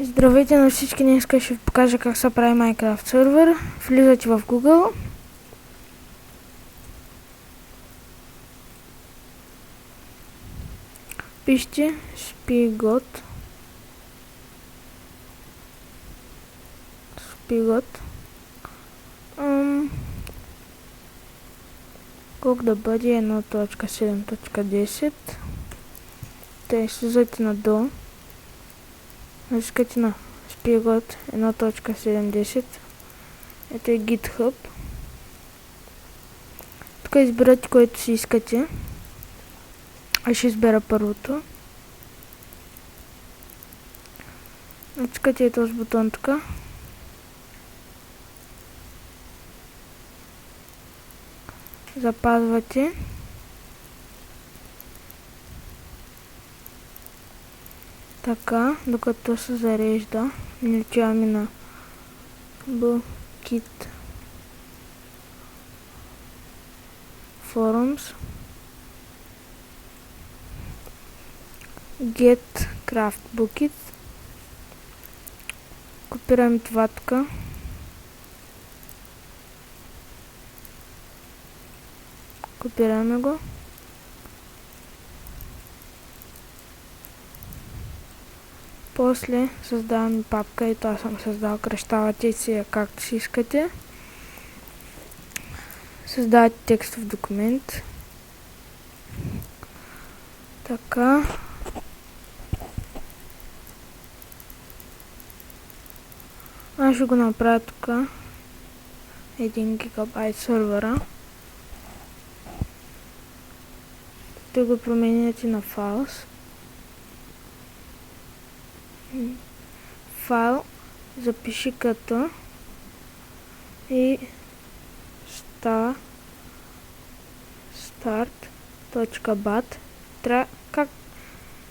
Здравейте на всички, днес ще ви покажа как се прави Minecraft сервер. Влизате в Google. Пишете Spigot. Колко да бъде 1.7.10. Те слизате надолу. Натискате на Spigot 1.7.10. Ето е GitHub. Тук избирате което си искате. Аз ще избера първото. Натискате този бутон тук. Запазвате. Така, докато се зарежда, не отиваме на Bukkit Forums. Get Craft Bukkit. Копираме това тук. Копираме го. После създаваме папка и това съм създал. Кръщавате си както си искате. Създавате текстов документ. Така. Аз ще го направя тук. 1 гигабайт сервера. Ще го променяте на files. Файл запиши като и start.bat.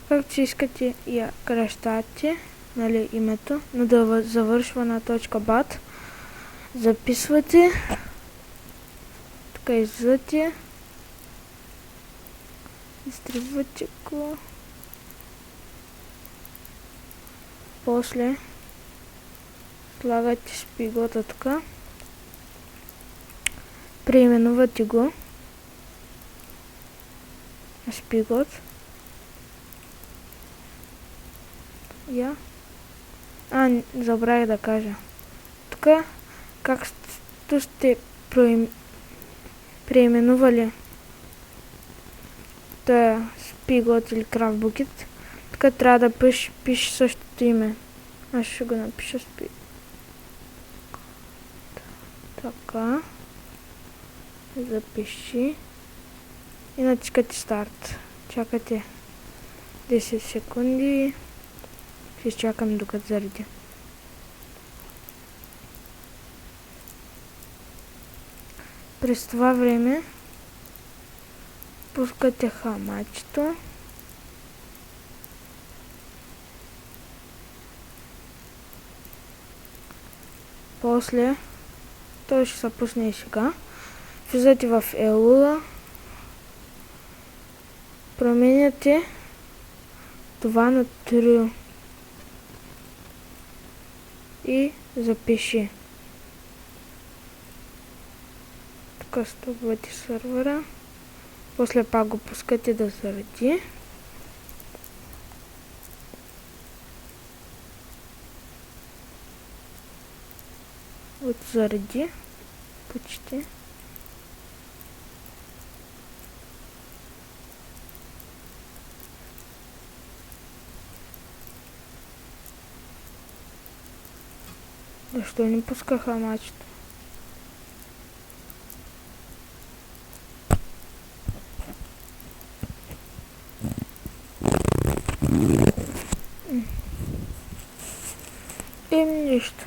Както си искате я кръщате, нали, името, но да завършва на .bat. Записвате. Тук излизате. Изтребвате го. После слагате Spigot тук. Преименувате го на Spigot. Забравих да кажа. Тук както сте преименували тая Spigot или Craft Bukkit, тук трябва да пише същото име. Аз ще го напиша Spigot. Така. Запиши. И натискате старт. Чакате 10 секунди. Ще изчакам докато зареди. През това време пускате хамачето. После той ще се пусне и сега. Влизате в Елула. Променяте това на True. И запиши. Тук стопвате сервера. После пак го пускате да зареди. Вот зареди. Почти. Защо не пуска хамачето? Нищо.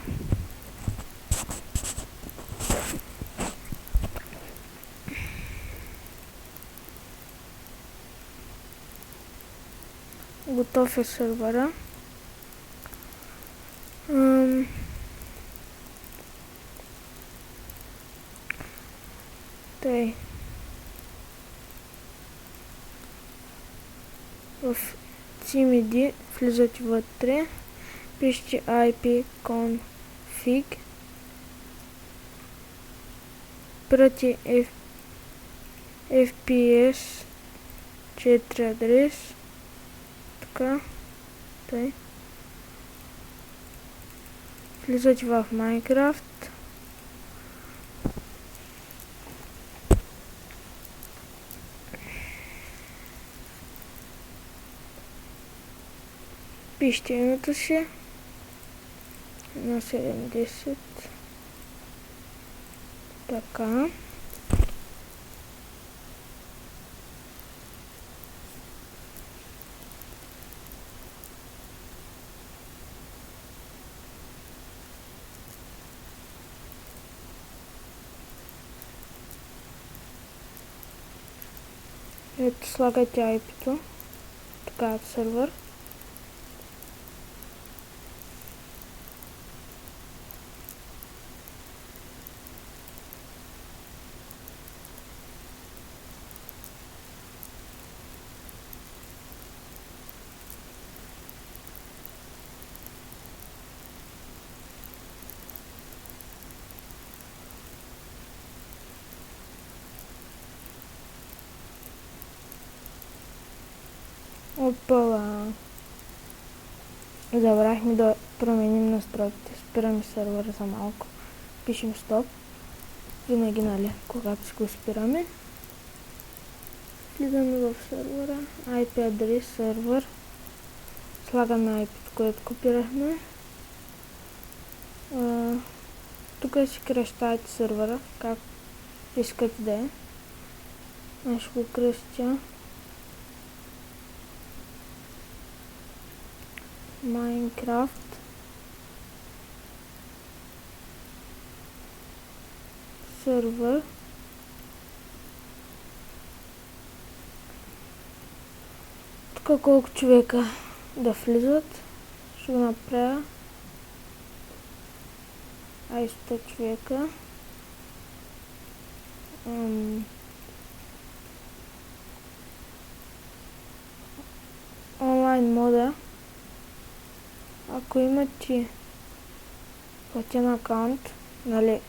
Готов е сервера. Тъй. В CMD влизате вътре Пишете ipconfig, прати fps 4 адрес, така, тъй. Влизате в Minecraft. Пишете името си на 70. Така. Ето, слагате IP-то. Така, сервер. Опала. Забравихме да променим настройките. Спираме сервера за малко. Пишем стоп. Винаги, нали, когато си го спираме. Влизаме в сервера. IP адрес, сервер. Слагаме IP, което копирахме. Тук си кръщавате сервера, как искате да е. Аз ще го кръстя Minecraft сервер. Тук колко човека да влизат, ще го направя 100 човека. Онлайн мода. Ако имате платен акаунт, нали,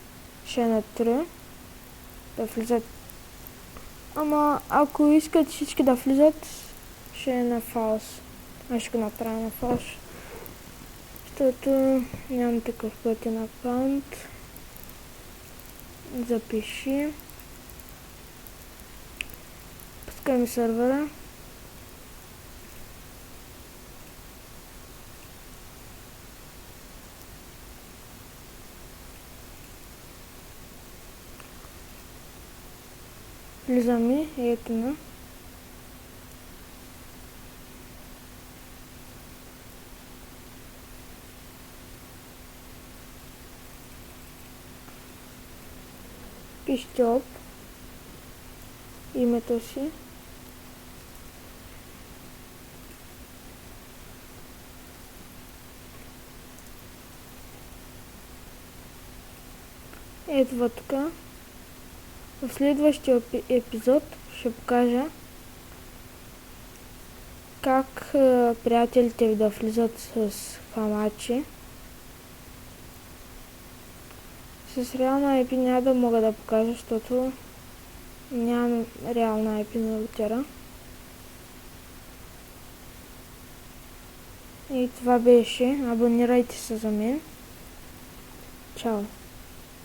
ще е на 3 да влизат. Ама ако искат всички да влизат, ще е на фалс. Аз ще го направя на фалс, защото нямам такъв платен акаунт. Запиши. Пускаме сервера. Влизаме и ето на. Пишете оп. Името си. Ето тук. В следващия епизод ще покажа как приятелите ви да влизат с хамачи. С реална IP няма да мога да покажа, защото нямам реална IP на рутера. И това беше. Абонирайте се за мен. Чао!